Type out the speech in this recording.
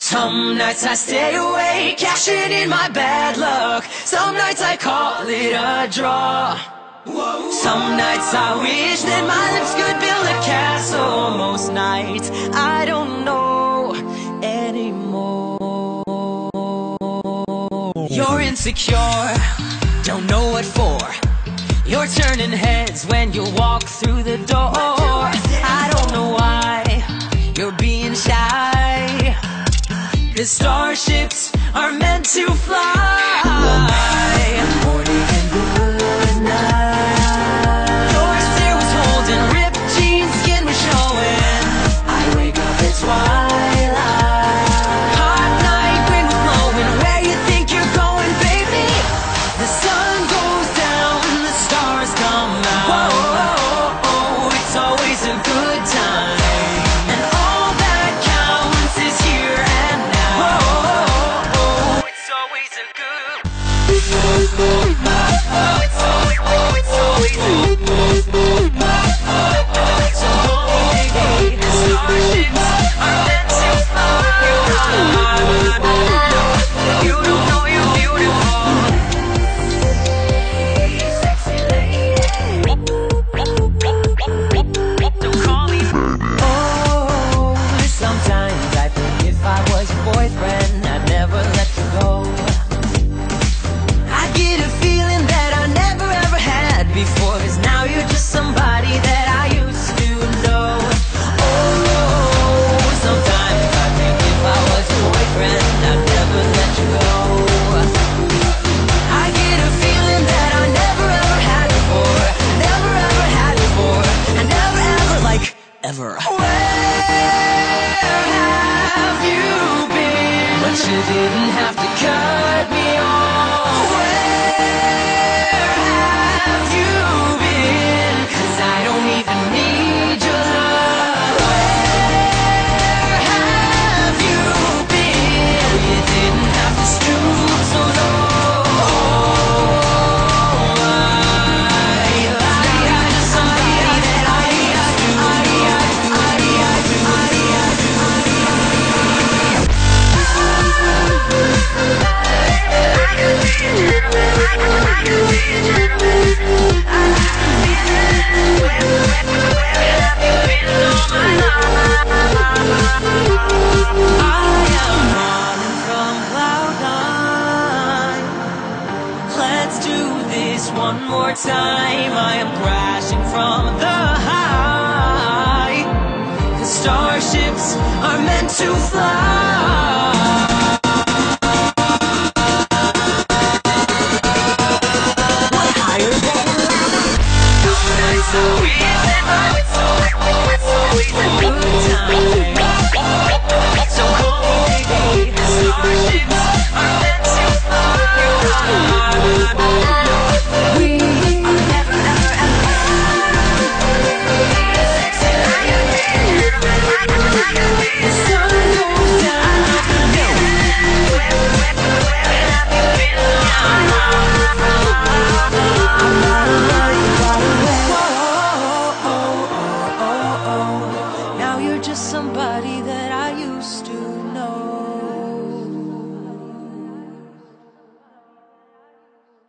Some nights I stay awake, cashing in my bad luck. Some nights I call it a draw. Some nights I wish that my lips could build a castle. Most nights I don't know anymore. You're insecure, don't know what for. You're turning heads when you walk through the door. I don't know why you're being shy, 'cause starships are meant to fly. Morning and good night. Your stare was holding, ripped jeans, skin was showing. I wake up at twilight. Hot night, wind was blowing. Where you think you're going, baby? The sun goes down, the stars come out. Whoa, it's always a good time. And all that counts is here and now. Whoa, it's always a good. It's always a good. So baby, the starships are meant to fly. You don't know you're beautiful. Sexy lady, don't call me. Oh, sometimes I think if I was your boyfriend, I'd never let you go. I get a feeling that I never ever had before, 'cause now you're just somebody that I used to know. Oh, sometimes I think if I was your boyfriend, I'd never let you go. I get a feeling that I never ever had before, never ever had before, and never ever, like, ever. Where have you been? But you didn't have to cut me off. Where have you been? 'Cause I don't even need your love. Where have you been? You didn't have to stoop so low. You're just somebody that I used to know. One more time, I am crashing from the high. The starships are meant to fly.